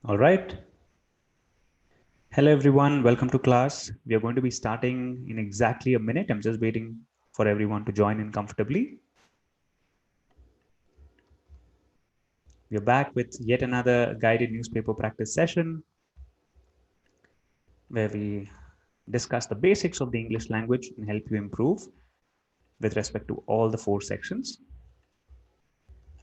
All right. Hello, everyone. Welcome to class. We are going to be starting in exactly a minute. I'm just waiting for everyone to join in comfortably. We are back with yet another guided newspaper practice session where we discuss the basics of the English language and help you improve with respect to all the 4 sections.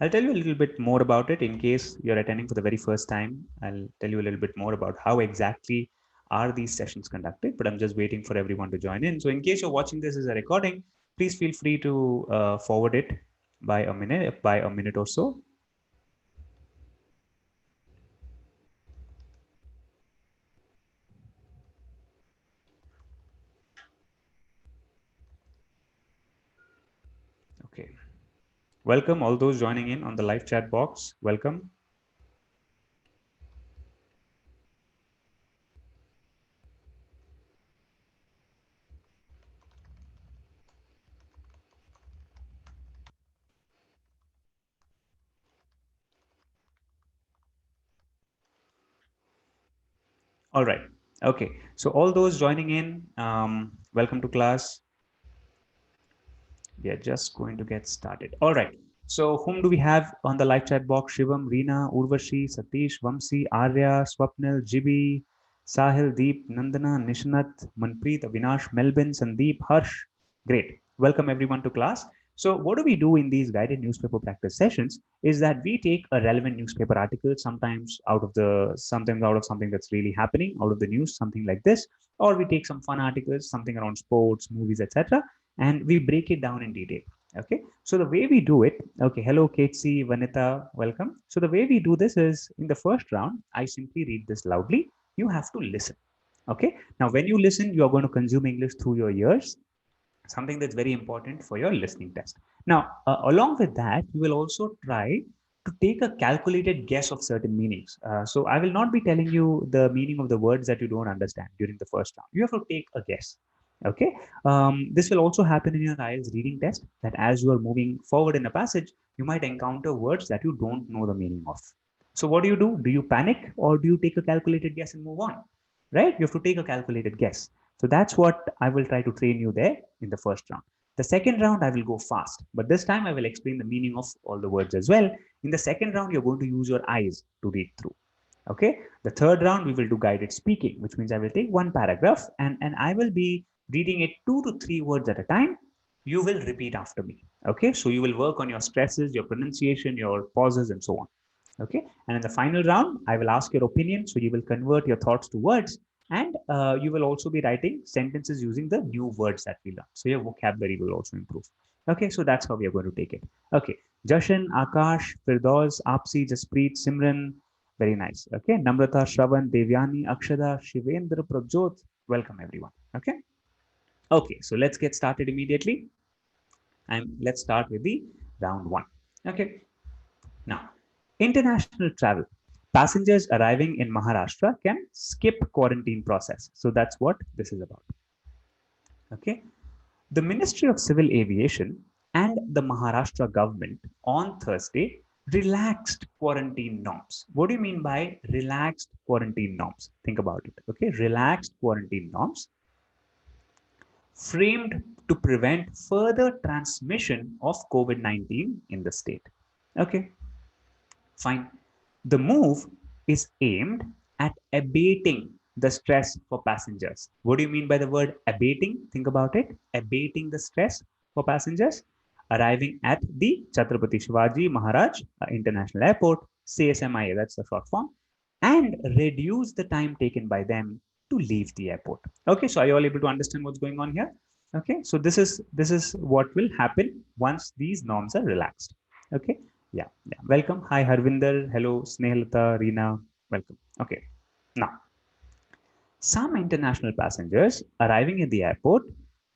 I'll tell you a little bit more about it in case you're attending for the very first time. I'll tell you a little bit more about how exactly are these sessions conducted, but I'm just waiting for everyone to join in. So in case you're watching this as a recording, please feel free to forward it by a minute or so. Okay. Welcome all those joining in on the live chat box. Welcome. All right. Okay. So all those joining in, welcome to class. We are just going to get started. All right. So whom do we have on the live chat box? Shivam, Reena, Urvashi, Satish, Vamsi, Arya, Swapnil, Jibi, Sahil, Deep, Nandana, Nishnath, Manpreet, Avinash, Melvin, Sandeep, Harsh. Great. Welcome everyone to class. So what do we do in these guided newspaper practice sessions is that we take a relevant newspaper article, sometimes out of something that's really happening, out of the news, something like this, or we take some fun articles, something around sports, movies, etc., and we break it down in detail. Okay, so the way we do it, okay, hello Ketsi, Vanita, welcome. So the way we do this is in the first round, I simply read this loudly. You have to listen. Okay, now when you listen, you are going to consume English through your ears, something that's very important for your listening test. Now, along with that, you will also try to take a calculated guess of certain meanings. So I will not be telling you the meaning of the words that you don't understand during the first round. You have to take a guess. Okay. This will also happen in your IELTS reading test, that as you are moving forward in a passage, you might encounter words that you don't know the meaning of. So what do? Do you panic or do you take a calculated guess and move on? Right? You have to take a calculated guess. So that's what I will try to train you there in the first round. The second round, I will go fast, but this time I will explain the meaning of all the words as well. In the second round, you're going to use your eyes to read through. Okay. The third round, we will do guided speaking, which means I will take one paragraph and I will be reading it 2 to 3 words at a time. You will repeat after me. Okay. So you will work on your stresses, your pronunciation, your pauses, and so on. Okay. And in the final round, I will ask your opinion. So you will convert your thoughts to words, and you will also be writing sentences using the new words that we learned. So your vocabulary will also improve. Okay. So that's how we are going to take it. Okay. Jashan, Akash, Firdaus, Apsi, Jaspreet, Simran. Very nice. Okay. Namrata, Shravan, Devyani, Akshada, Shivendra, Prabjot. Welcome everyone. Okay. Okay. So let's get started immediately. And let's start with the round one. Okay. Now, international travel. Passengers arriving in Maharashtra can skip quarantine process. So that's what this is about. Okay. The Ministry of Civil Aviation and the Maharashtra government on Thursday relaxed quarantine norms. What do you mean by relaxed quarantine norms? Think about it. Okay. Relaxed quarantine norms framed to prevent further transmission of COVID-19 in the state. Okay. Fine. The move is aimed at abating the stress for passengers. What do you mean by the word abating? Think about it. Abating the stress for passengers arriving at the Chhatrapati Shivaji Maharaj International Airport, CSMIA, that's the short form, and reduce the time taken by them to leave the airport. Okay, so are you all able to understand what's going on here? Okay, so this is what will happen once these norms are relaxed. Okay, yeah. Welcome. Hi, Harvinder. Hello, Snehalata, Reena. Welcome. Okay. Now, some international passengers arriving at the airport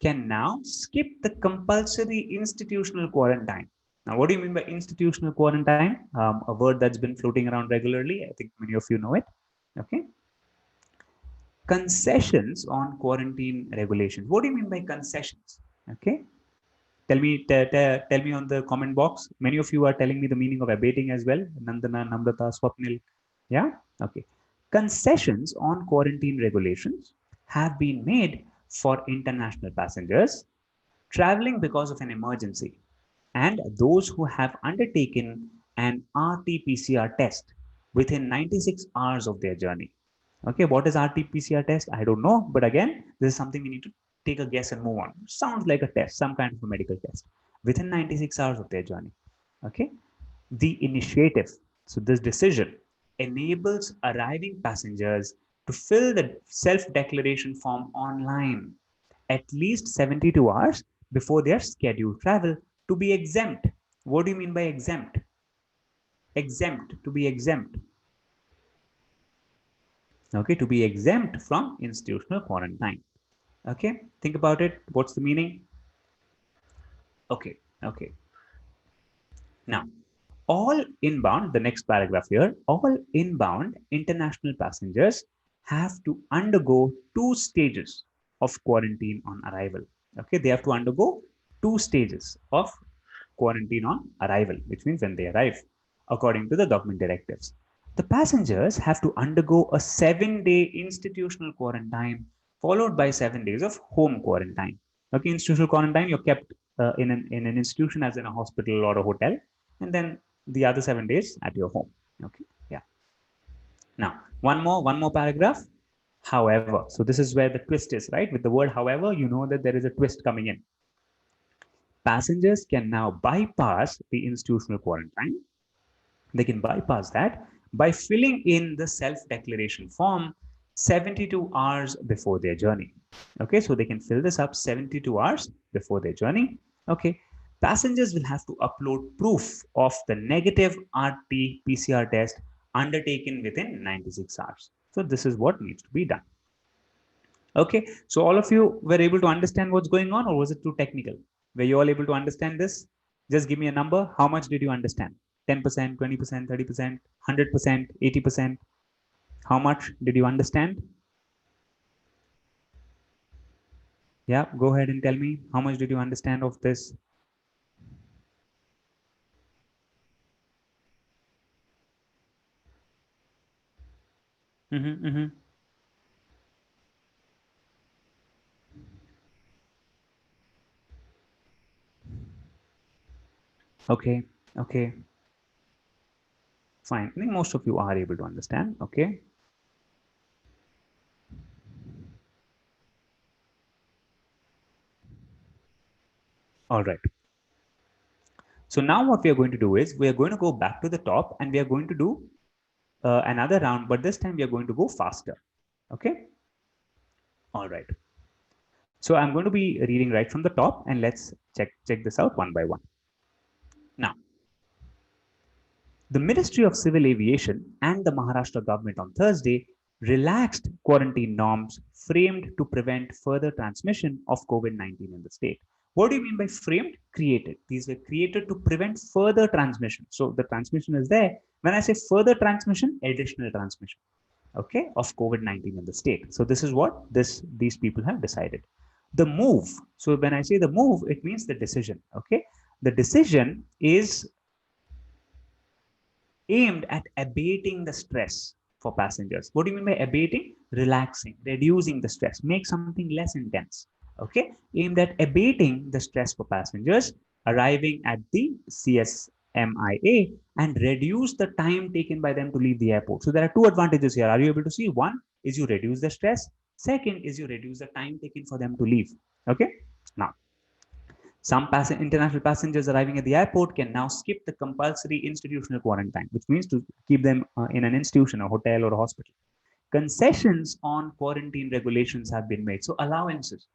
can now skip the compulsory institutional quarantine. Now, what do you mean by institutional quarantine? A word that's been floating around regularly. I think many of you know it. Okay. Concessions on quarantine regulations. What do you mean by concessions? Okay. Tell me on the comment box. Many of you are telling me the meaning of abating as well. Nandana, Namrata, Swapnil. Yeah. Okay. Concessions on quarantine regulations have been made for international passengers traveling because of an emergency and those who have undertaken an RT-PCR test within 96 hours of their journey. Okay, what is RT-PCR test? I don't know, but again, this is something we need to take a guess and move on. Sounds like a test, some kind of a medical test within 96 hours of their journey. Okay, the initiative, so this decision enables arriving passengers to fill the self-declaration form online at least 72 hours before their scheduled travel to be exempt. What do you mean by exempt? Exempt, to be exempt. Okay, to be exempt from institutional quarantine. Okay, think about it. What's the meaning? Okay. Now, all inbound, the next paragraph here, all inbound international passengers have to undergo 2 stages of quarantine on arrival. Okay, they have to undergo 2 stages of quarantine on arrival, which means when they arrive, according to the government directives. The passengers have to undergo a 7-day institutional quarantine, followed by 7 days of home quarantine. Okay, institutional quarantine, you're kept in an institution, as in a hospital or a hotel, and then the other 7 days at your home. Okay, yeah. Now, one more paragraph. However, so this is where the twist is, right? With the word however, you know that there is a twist coming in. Passengers can now bypass the institutional quarantine. They can bypass that by filling in the self-declaration form 72 hours before their journey. Okay, so they can fill this up 72 hours before their journey. Okay, passengers will have to upload proof of the negative RT-PCR test undertaken within 96 hours. So this is what needs to be done. Okay, so all of you were able to understand what's going on, or was it too technical? Were you all able to understand this? Just give me a number. How much did you understand? 10%, 20%, 30%, 100%, 80%? How much did you understand? Yeah, go ahead and tell me. How much did you understand of this? Mm-hmm, mm-hmm. Okay, okay, fine. I think most of you are able to understand. Okay, all right. So now what we are going to do is we are going to go back to the top and we are going to do another round, but this time we are going to go faster. Okay, all right. So I'm going to be reading right from the top, and let's check this out one by one. Now, the Ministry of Civil Aviation and the Maharashtra government on Thursday relaxed quarantine norms framed to prevent further transmission of COVID-19 in the state. What do you mean by framed? Created. These were created to prevent further transmission. So the transmission is there. When I say further transmission, additional transmission, okay, of COVID-19 in the state. So this is what these people have decided. The move. So when I say the move, it means the decision. Okay, the decision is aimed at abating the stress for passengers. What do you mean by abating? Relaxing, reducing the stress, make something less intense. Okay, aimed at abating the stress for passengers arriving at the CSMIA and reduce the time taken by them to leave the airport. So there are two advantages here. Are you able to see? One is you reduce the stress. Second is you reduce the time taken for them to leave. Okay, now some international passengers arriving at the airport can now skip the compulsory institutional quarantine, which means to keep them in an institution, a hotel, or a hospital. Concessions on quarantine regulations have been made. So allowances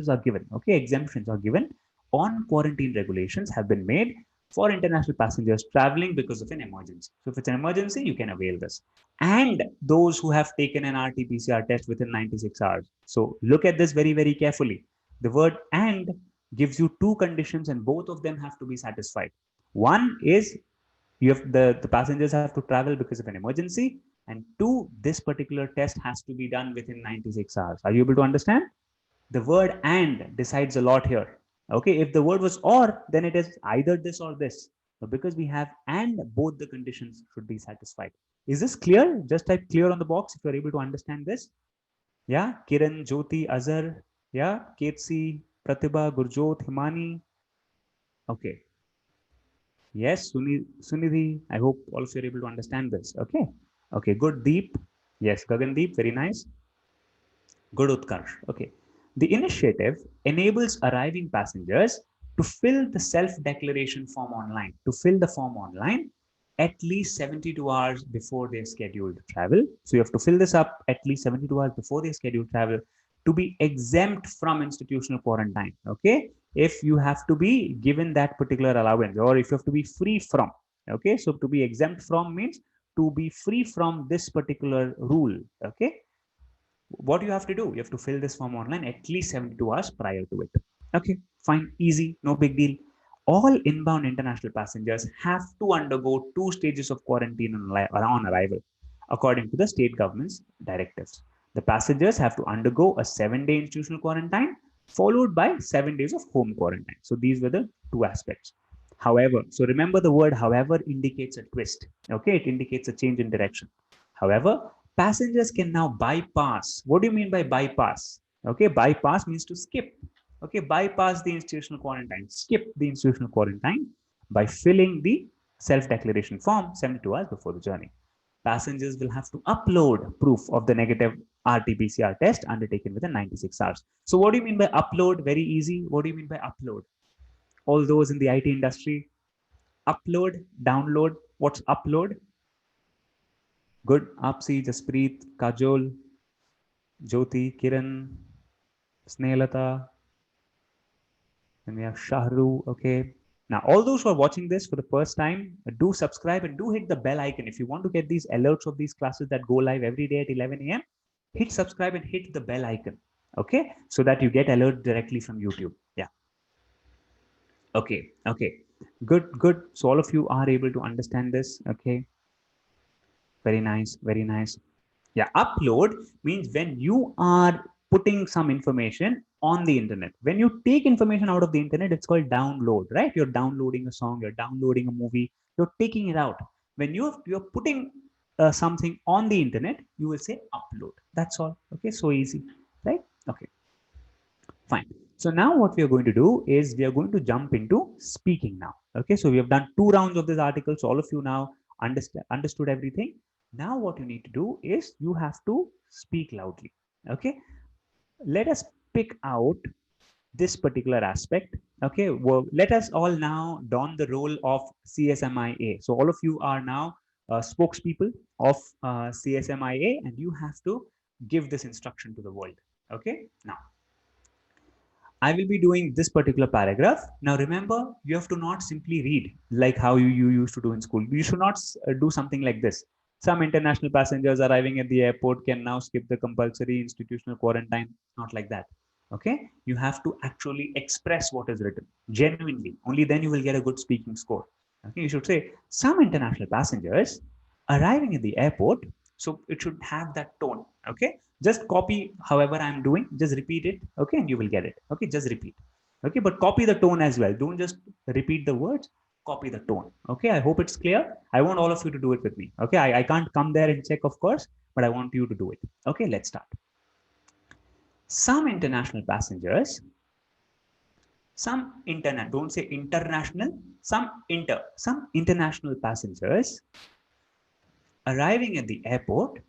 are given. Okay, exemptions are given on quarantine regulations have been made for international passengers traveling because of an emergency. So if it's an emergency, you can avail this. And those who have taken an RT-PCR test within 96 hours. So look at this very, very carefully. The word and gives you two conditions and both of them have to be satisfied. One is you have the passengers have to travel because of an emergency, and two, this particular test has to be done within 96 hours. Are you able to understand? The word and decides a lot here. Okay, if the word was or, then it is either this or this. But because we have and, both the conditions should be satisfied. Is this clear? Just type clear on the box if you're able to understand this. Yeah, Kiran, Jyoti, Azhar, yeah, Ketsi, Pratibha, Gurjot, Himani. Okay. Yes, Sunidhi. I hope all of you are able to understand this. Okay. Okay, good. Deep. Yes, Gagandeep, very nice. Good, Utkarsh. Okay. The initiative enables arriving passengers to fill the self-declaration form online, at least 72 hours before their scheduled travel. So you have to fill this up at least 72 hours before their scheduled travel to be exempt from institutional quarantine. Okay. If you have to be given that particular allowance, or if you have to be free from, okay. So to be exempt from means to be free from this particular rule. Okay. What you have to do, you have to fill this form online at least 72 hours prior to it. Okay, fine, easy, no big deal. All inbound international passengers have to undergo 2 stages of quarantine on arrival, according to the state government's directives. The passengers have to undergo a 7-day institutional quarantine, followed by 7 days of home quarantine. So these were the two aspects. However, so remember the word however indicates a twist. Okay, it indicates a change in direction. However, passengers can now bypass. What do you mean by bypass? Okay, bypass means to skip. Okay, bypass the institutional quarantine, skip the institutional quarantine by filling the self-declaration form 72 hours before the journey. Passengers will have to upload proof of the negative RT-PCR test undertaken within 96 hours. So what do you mean by upload? Very easy. What do you mean by upload? All those in the IT industry, upload, download. What's upload? Good. Apsi, Jaspreet, Kajol, Jyoti, Kiran, Snehilata, then we have Shahru. Okay. Now, all those who are watching this for the first time, do subscribe and do hit the bell icon. If you want to get these alerts of these classes that go live every day at 11 a.m., hit subscribe and hit the bell icon. Okay. So that you get alert directly from YouTube. Yeah. Okay. Okay. Good. Good. So all of you are able to understand this. Okay. Very nice. Very nice. Yeah, upload means when you are putting some information on the internet. When you take information out of the internet, it's called download, right? You're downloading a song, you're downloading a movie, you're taking it out. When you're putting something on the internet, you will say upload. That's all. Okay, so easy, right? Okay, fine. So now what we are going to do is we are going to jump into speaking now. Okay, so we have done 2 rounds of this article. So all of you now understood everything. Now what you need to do is you have to speak loudly. Okay, let us pick out this particular aspect. Okay, well, let us all now don the role of CSMIA. So all of you are now spokespeople of CSMIA, and you have to give this instruction to the world. Okay, now I will be doing this particular paragraph. Now remember, you have to not simply read like how you used to do in school. You should not do something like this. Some international passengers arriving at the airport can now skip the compulsory institutional quarantine. Not like that. Okay? You have to actually express what is written genuinely. Only then you will get a good speaking score. Okay? You should say, some international passengers arriving at the airport. So it should have that tone. Okay? Just copy however I'm doing, just repeat it. Okay, and you will get it. Okay, just repeat. Okay, but copy the tone as well. Don't just repeat the words, copy the tone. Okay, I hope it's clear. I want all of you to do it with me. Okay, I can't come there and check, of course, but I want you to do it. Okay, let's start. Some international passengers, don't say international, some international passengers arriving at the airport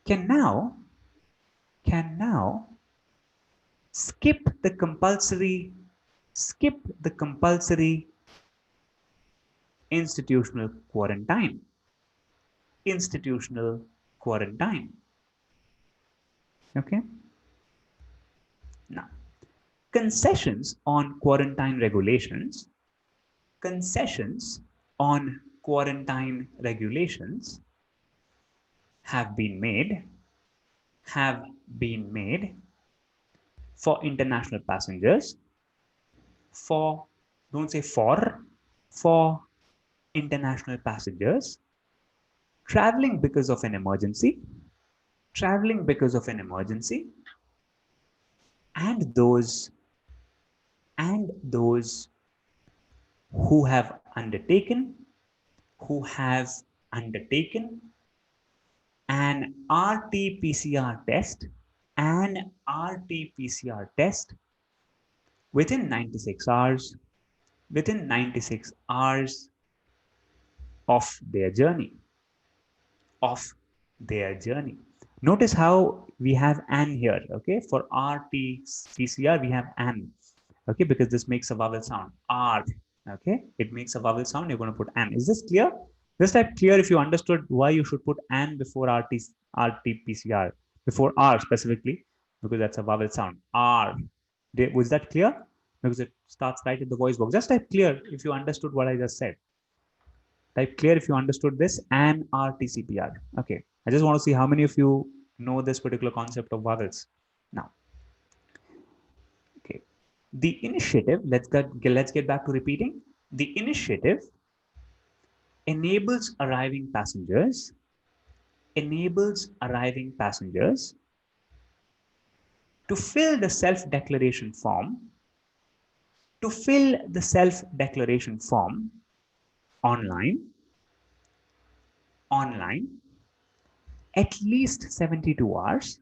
can now skip the compulsory institutional quarantine. Okay. Now, concessions on quarantine regulations have been made for international passengers, don't say for international passengers traveling because of an emergency, and those who have undertaken who have undertaken an RT-PCR test, an RT-PCR test within 96 hours, within 96 hours of their journey, of their journey. Notice how we have an here, okay? For RT-PCR, we have an, okay? Because this makes a vowel sound, R, okay? It makes a vowel sound, you're going to put an. Is this clear? Just type clear if you understood why you should put an before RT-PCR, before R specifically, because that's a vowel sound, R. Was that clear? Because it starts right in the voice box. Just type clear if you understood what I just said. Type clear if you understood this and RTCPR. Okay, I just want to see how many of you know this particular concept of vowels. Now, okay, the initiative. Let's get back to repeating. The initiative enables arriving passengers. Enables arriving passengers to fill the self-declaration form. To fill the self-declaration form online. Online at least 72 hours,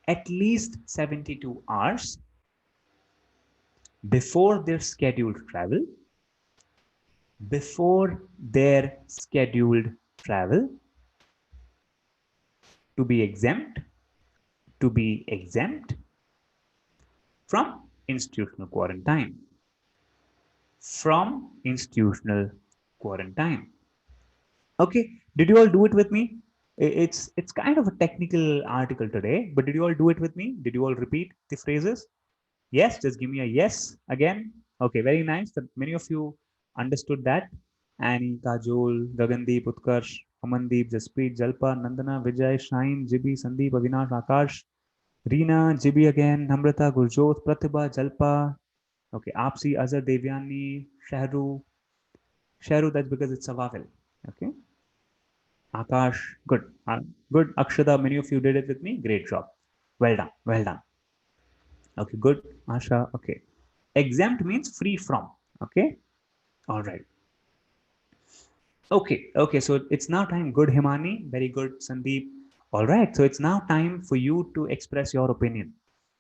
at least 72 hours before their scheduled travel, before their scheduled travel, to be exempt, to be exempt from institutional quarantine, from institutional quarantine. Okay, did you all do it with me? It's kind of a technical article today, but did you all do it with me? Did you all repeat the phrases? Yes, just give me a yes again. Okay, very nice. That many of you understood that. Annie, Kajol, Gagandeep, Utkarsh, Amandeep, Jaspreet, Jalpa, Nandana, Vijay, Shine, Jibi, Sandeep, Avinash, Akash, Reena, Jibi again, Namrata, Gurjot, Pratibha, Jalpa. Okay, Apsi, Azhar, Devyani, Shahru. Shahru, that's because it's a vowel. Okay. Akash, good. Good. Akshada, many of you did it with me. Great job. Well done. Well done. Okay, good. Asha, okay. Exempt means free from. Okay. All right. Okay. Okay. So it's now time. Good, Himani. Very good, Sandeep. All right. So it's now time for you to express your opinion.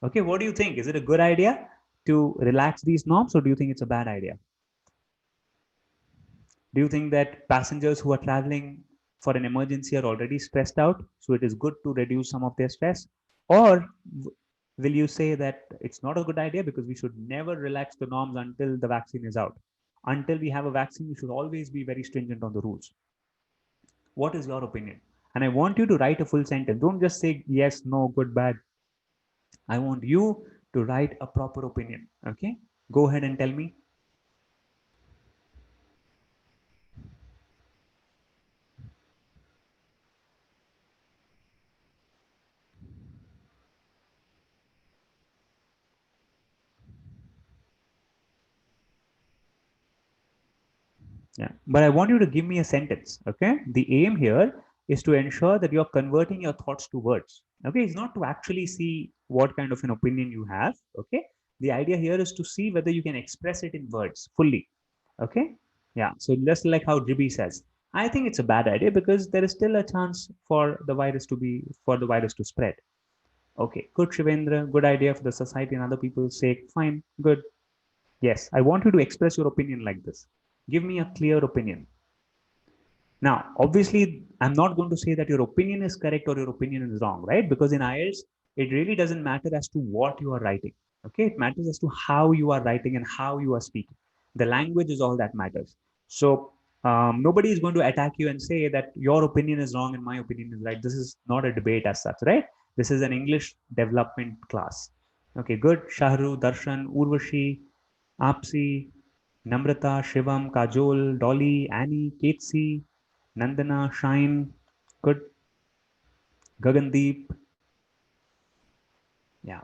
Okay. What do you think? Is it a good idea to relax these norms or do you think it's a bad idea? Do you think that passengers who are traveling for an emergency are already stressed out? So it is good to reduce some of their stress? Or will you say that it's not a good idea because we should never relax the norms until the vaccine is out? Until we have a vaccine, we should always be very stringent on the rules. What is your opinion? And I want you to write a full sentence. Don't just say yes, no, good, bad. I want you to write a proper opinion. Okay? Go ahead and tell me. Yeah, but I want you to give me a sentence. Okay, the aim here is to ensure that you're converting your thoughts to words. Okay, it's not to actually see what kind of an opinion you have. Okay, the idea here is to see whether you can express it in words fully. Okay, yeah, so just like how Jibi says, I think it's a bad idea because there is still a chance for the virus to spread. Okay, good, Shivendra, good idea for the society and other people's sake. Fine, good. Yes, I want you to express your opinion like this. Give me a clear opinion. Now, obviously, I'm not going to say that your opinion is correct or your opinion is wrong, right? Because in IELTS, it really doesn't matter as to what you are writing. Okay, it matters as to how you are writing and how you are speaking. The language is all that matters. So nobody is going to attack you and say that your opinion is wrong and my opinion is right. This is not a debate as such, right? This is an English development class. Okay, good. Shahru, Darshan, Urvashi, Apsi, Namrata, Shivam, Kajol, Dolly, Annie, Ketsi, Nandana, Shine, good, Gagandeep. Yeah.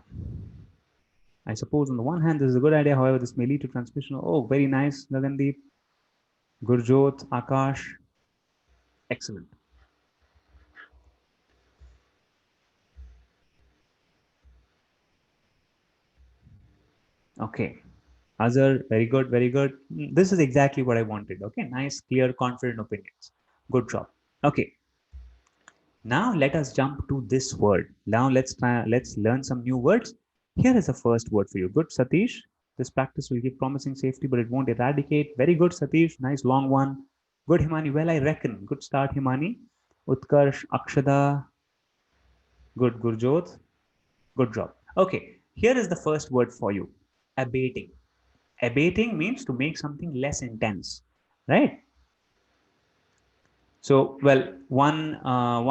I suppose on the one hand, this is a good idea. However, this may lead to transmission. Oh, very nice, Gagandeep. Gurjot, Akash. Excellent. Okay. Azhar, very good, very good. This is exactly what I wanted. Okay, nice, clear, confident opinions. Good job. Okay, now let us jump to this word. Now let's learn some new words. Here is the first word for you. Good, Satish. This practice will give promising safety, but it won't eradicate. Very good, Satish. Nice long one. Good, Himani. Well, I reckon. Good start, Himani. Utkarsh, Akshada. Good, Gurjot. Good job. Okay, here is the first word for you. Abating. Abating means to make something less intense, right? So, well, one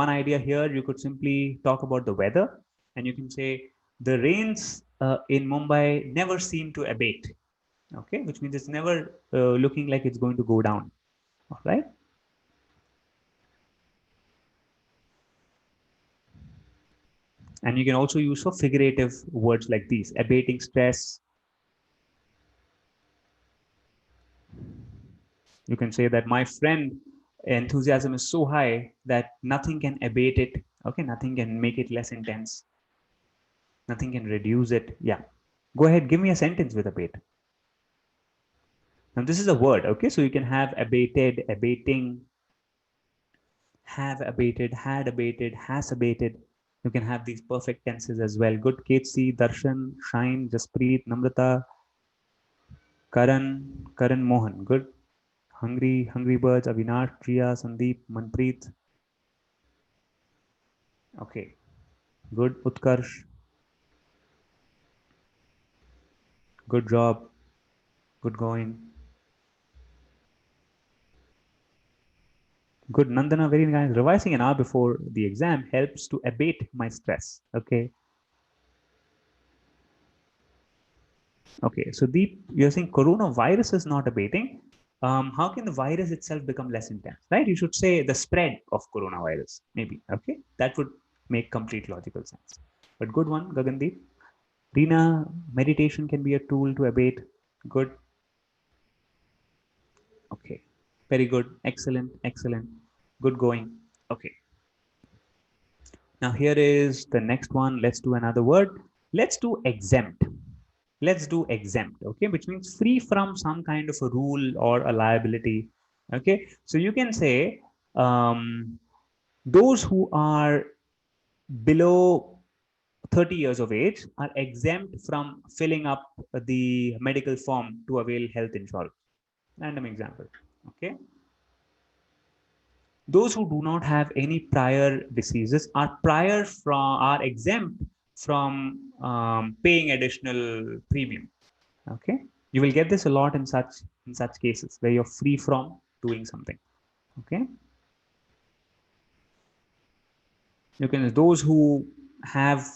idea here, you could simply talk about the weather, and you can say the rains in Mumbai never seem to abate. Okay, which means it's never looking like it's going to go down. All right, and you can also use for figurative words like these: abating stress. You can say that my friend enthusiasm is so high that nothing can abate it. Okay, nothing can make it less intense. Nothing can reduce it. Yeah. Go ahead, give me a sentence with abate. Now, this is a word, okay? So you can have abated, abating, have abated, had abated, has abated. You can have these perfect tenses as well. Good, Ketsi, Darshan, Shine, Jaspreet, Namrata, Karan Mohan. Good. Hungry Birds, Avinash, Priya, Sandeep, Manpreet. Okay. Good, Utkarsh. Good job. Good going. Good, Nandana, very nice. Revising an hour before the exam helps to abate my stress. Okay. Okay. So Deep, you're saying coronavirus is not abating. How can the virus itself become less intense? Right? You should say the spread of coronavirus, maybe. Okay. That would make complete logical sense. But good one, Gagandeep. Rina, meditation can be a tool to abate. Good. Okay. Very good. Excellent. Excellent. Good going. Okay. Now here is the next one. Let's do another word. Let's do exempt. Let's do exempt, okay, which means free from some kind of a rule or a liability. Okay, so you can say those who are below 30 years of age are exempt from filling up the medical form to avail health insurance. Random example. Okay, those who do not have any prior diseases are exempt from paying additional premium. Okay, you will get this a lot in such cases where you're free from doing something. Okay, you can, those who have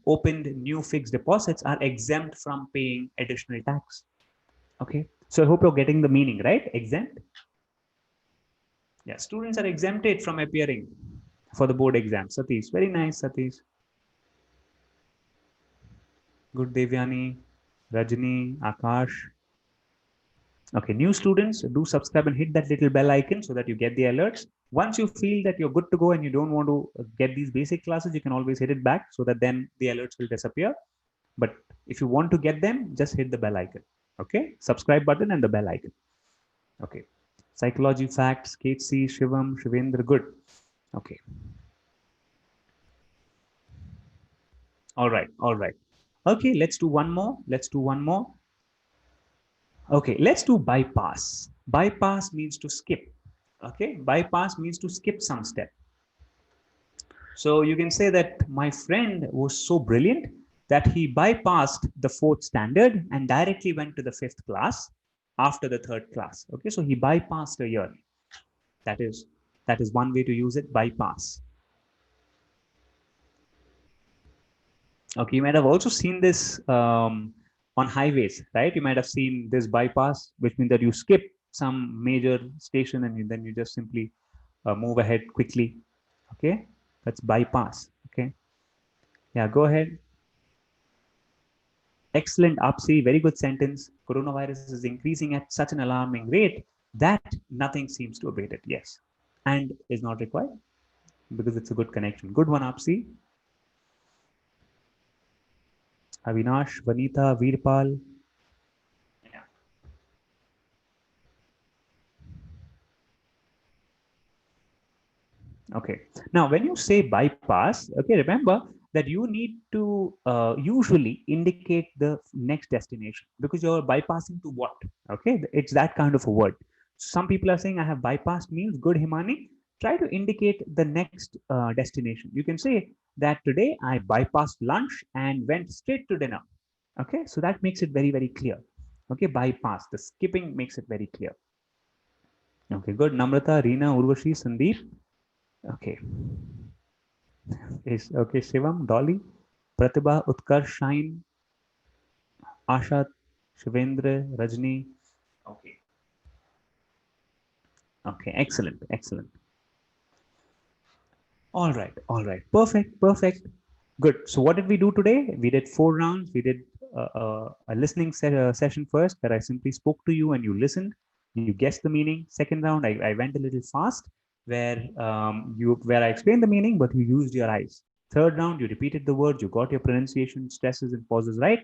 opened new fixed deposits are exempt from paying additional tax. Okay, so I hope you're getting the meaning, right? Exempt. Yeah, students are exempted from appearing for the board exam. Satish, very nice, Satish. Good, Devyani, Rajni, Akash. Okay, new students, do subscribe and hit that little bell icon so that you get the alerts. Once you feel that you're good to go and you don't want to get these basic classes, you can always hit it back so that then the alerts will disappear. But if you want to get them, just hit the bell icon. Okay, subscribe button and the bell icon. Okay, psychology facts, Kate C, Shivam, Shivendra, good. Okay, all right, all right. Okay, let's do one more. Let's do one more. Okay, let's do bypass. Bypass means to skip. Okay, bypass means to skip some step. So you can say that my friend was so brilliant that he bypassed the fourth standard and directly went to the fifth class after the third class. Okay, so he bypassed a year. That is that is one way to use it, bypass. Okay, you might have also seen this on highways, right? You might have seen this bypass, which means that you skip some major station and then you just simply move ahead quickly. Okay, that's bypass. Okay, yeah, go ahead. Excellent, Apsi. Very good sentence. Coronavirus is increasing at such an alarming rate that nothing seems to abate it. Yes, and is not required because it's a good connection. Good one, Apsi. Avinash, Vanita, Veerpal. Okay. Now, when you say bypass, okay, remember that you need to usually indicate the next destination because you're bypassing to what? Okay, it's that kind of a word. Some people are saying I have bypassed means good, Himani. Try to indicate the next destination. You can say that today I bypassed lunch and went straight to dinner. Okay, so that makes it very, very clear. Okay, bypass. The skipping makes it very clear. Okay, good. Namrata, Reena, Urvashi, Sandeep. Okay. Is okay. Shivam, Dolly, Pratibha, Utkarsh, Shine, Asha, Shivendra, Rajni. Okay. Okay. Excellent. Excellent. All right. All right. Perfect. Perfect. Good. So what did we do today? We did 4 rounds. We did a listening session first, where I simply spoke to you and you listened. You guessed the meaning. Second round, I went a little fast, where I explained the meaning, but you used your eyes. Third round, you repeated the words. You got your pronunciation, stresses, and pauses right.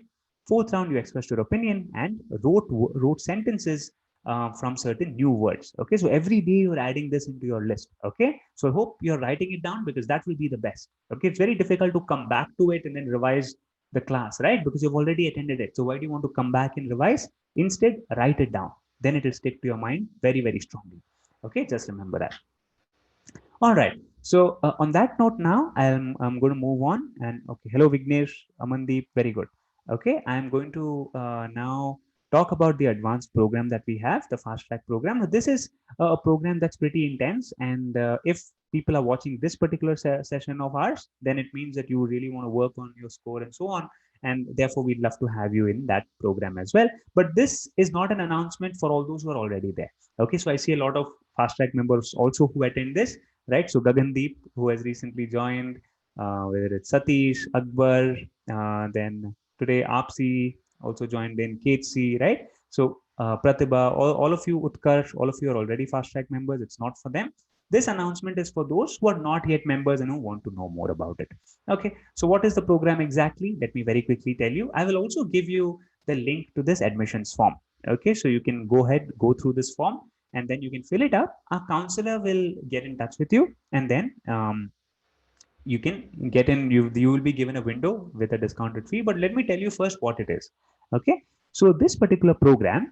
Fourth round, you expressed your opinion and wrote sentences from certain new words. Okay, so every day you're adding this into your list. Okay, so I hope you're writing it down because that will be the best. Okay, it's very difficult to come back to it and then revise the class, right? Because you've already attended it. So why do you want to come back and revise? Instead, write it down. Then it will stick to your mind very, very strongly. Okay, just remember that. All right. So on that note, now I'm going to move on. And okay, hello Vignesh, Amandeep, very good. Okay, I'm going to now talk about the advanced program that we have, the fast track program. Now, this is a program that's pretty intense, and if people are watching this particular session of ours, then it means that you really want to work on your score and so on. And therefore, we'd love to have you in that program as well. But this is not an announcement for all those who are already there. Okay, so I see a lot of fast track members also who attend this, right? So Gagandeep, who has recently joined, whether it's Satish, Akbar, then today Apsi also joined in, Kate C, right? So Pratibha, all of you, Utkarsh, all of you are already fast track members. It's not for them. This announcement is for those who are not yet members and who want to know more about it. Okay, so what is the program exactly? Let me very quickly tell you. I will also give you the link to this admissions form. Okay, so you can go ahead, go through this form, and then you can fill it up. Our counselor will get in touch with you, and then you can get in. You will be given a window with a discounted fee. But let me tell you first what it is. Okay, so this particular program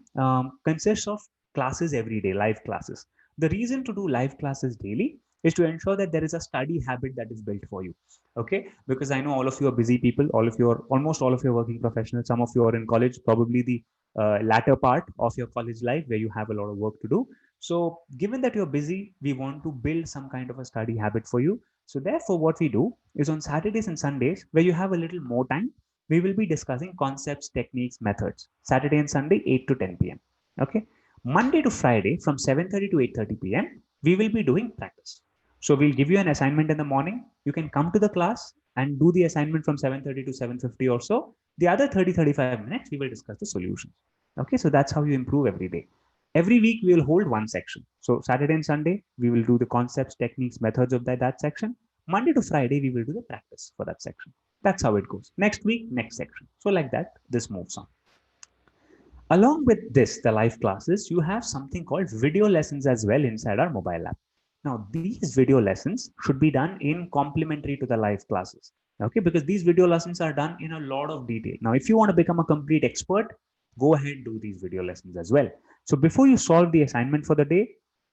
consists of classes every day, live classes. The reason to do live classes daily is to ensure that there is a study habit that is built for you. Okay, because I know all of you are busy people, all of you are almost all of you are working professionals, some of you are in college, probably the latter part of your college life where you have a lot of work to do. So given that you're busy, we want to build some kind of a study habit for you. So therefore, what we do is on Saturdays and Sundays, where you have a little more time, we will be discussing concepts, techniques, methods. Saturday and Sunday, 8 to 10 p.m. Okay. Monday to Friday, from 7:30 to 8:30 p.m., we will be doing practice. So we'll give you an assignment in the morning. You can come to the class and do the assignment from 7:30 to 7:50 or so. The other 30-35 minutes, we will discuss the solutions. Okay, so that's how you improve every day. Every week, we will hold one section. So Saturday and Sunday, we will do the concepts, techniques, methods of that section. Monday to Friday, we will do the practice for that section. That's how it goes. Next week, next section. So like that, this moves on. Along with this, the live classes, you have something called video lessons as well inside our mobile app. Now, these video lessons should be done in complementary to the live classes. Okay, because these video lessons are done in a lot of detail. Now, if you want to become a complete expert, go ahead, do these video lessons as well. So before you solve the assignment for the day,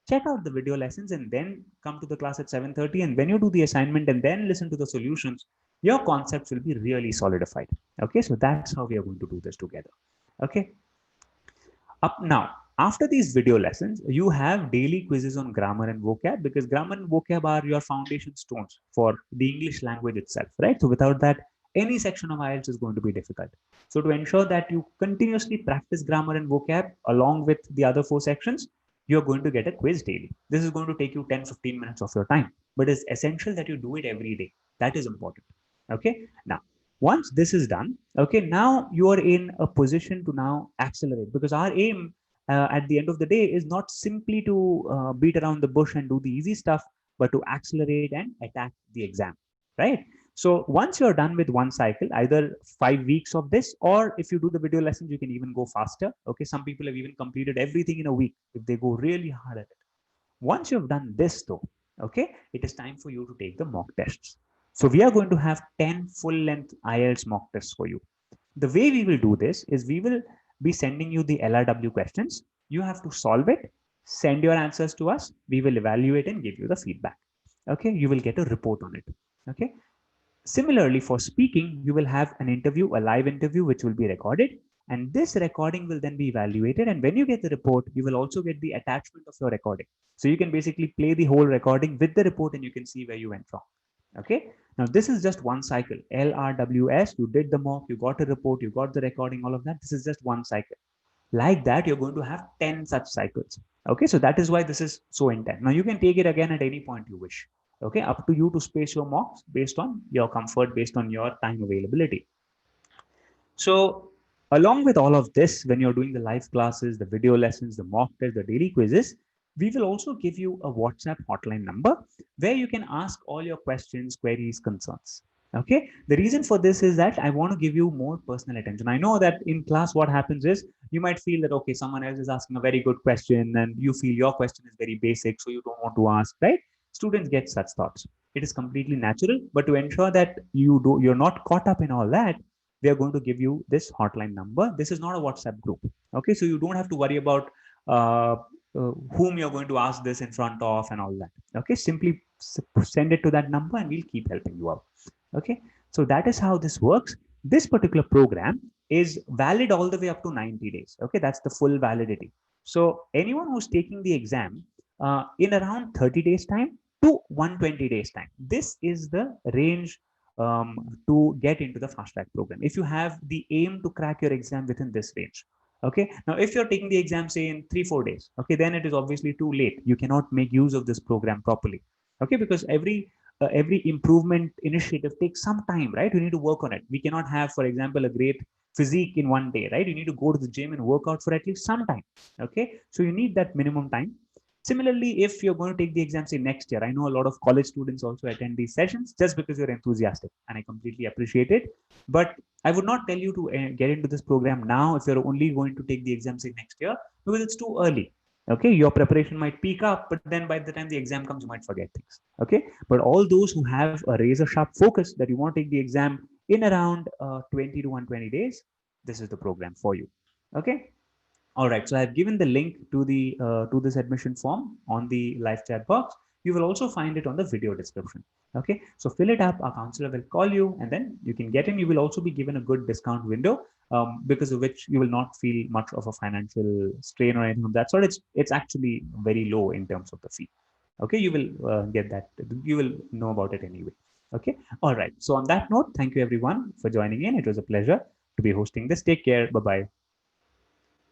check out the video lessons and then come to the class at 7:30. And when you do the assignment and then listen to the solutions, your concepts will be really solidified. Okay, so that's how we are going to do this together. Okay, up now, after these video lessons, you have daily quizzes on grammar and vocab, because grammar and vocab are your foundation stones for the English language itself, right? So without that, any section of IELTS is going to be difficult. So to ensure that you continuously practice grammar and vocab along with the other 4 sections, you're going to get a quiz daily. This is going to take you 10-15 minutes of your time, but it's essential that you do it every day. That is important. Okay. Now, once this is done, okay, now you are in a position to now accelerate, because our aim at the end of the day is not simply to beat around the bush and do the easy stuff, but to accelerate and attack the exam, right? So once you're done with one cycle, either 5 weeks of this, or if you do the video lessons, you can even go faster. Okay, some people have even completed everything in a week if they go really hard at it. Once you've done this, though, Okay, it is time for you to take the mock tests. So we are going to have 10 full-length IELTS mock tests for you. The way we will do this is we will be sending you the LRW questions. You have to solve it, send your answers to us. We will evaluate and give you the feedback. Okay, you will get a report on it. Okay. Similarly, for speaking, you will have an interview, a live interview, which will be recorded. And this recording will then be evaluated. And when you get the report, you will also get the attachment of your recording. So you can basically play the whole recording with the report and you can see where you went wrong. Okay. Now, this is just one cycle. LRWS, you did the mock, you got a report, you got the recording, all of that. This is just one cycle. Like that, you're going to have 10 such cycles. Okay, so that is why this is so intense. Now you can take it again at any point you wish. Okay, up to you to space your mocks based on your comfort, based on your time availability. So along with all of this, when you're doing the live classes, the video lessons, the mock tests, the daily quizzes, we will also give you a WhatsApp hotline number where you can ask all your questions, queries, concerns. Okay, the reason for this is that I want to give you more personal attention. I know that in class, what happens is you might feel that, okay, someone else is asking a very good question and you feel your question is very basic, so you don't want to ask, right? Students get such thoughts. It is completely natural, but to ensure that you're not caught up in all that, we are going to give you this hotline number. This is not a WhatsApp group. Okay, so you don't have to worry about whom you're going to ask this in front of and all that. Okay, simply send it to that number and we'll keep helping you out. Okay, so that is how this works. This particular program is valid all the way up to 90 days. Okay, that's the full validity. So anyone who's taking the exam in around 30 days time to 120 days time, this is the range to get into the fast track program. If you have the aim to crack your exam within this range. Okay, now if you're taking the exam say in 3-4 days, okay, then it is obviously too late. You cannot make use of this program properly. Okay, because every improvement initiative takes some time, right? You need to work on it. We cannot have, for example, a great physique in one day, right? You need to go to the gym and work out for at least some time. Okay, so you need that minimum time. Similarly, if you're going to take the exam, say next year, I know a lot of college students also attend these sessions just because you're enthusiastic, and I completely appreciate it. But I would not tell you to get into this program now if you're only going to take the exam, say next year, because it's too early. Okay, your preparation might peak up, but then by the time the exam comes, you might forget things. Okay, but all those who have a razor sharp focus that you want to take the exam in around 20 to 120 days, this is the program for you. Okay. All right, so I've given the link to this admission form on the live chat box. You will also find it on the video description. Okay, so fill it up. Our counselor will call you, and then you can get in. You will also be given a good discount window, because of which you will not feel much of a financial strain or anything of that sort. It's actually very low in terms of the fee. Okay, you will get that. You will know about it anyway. Okay, all right. So on that note, thank you everyone for joining in. It was a pleasure to be hosting this. Take care. Bye bye.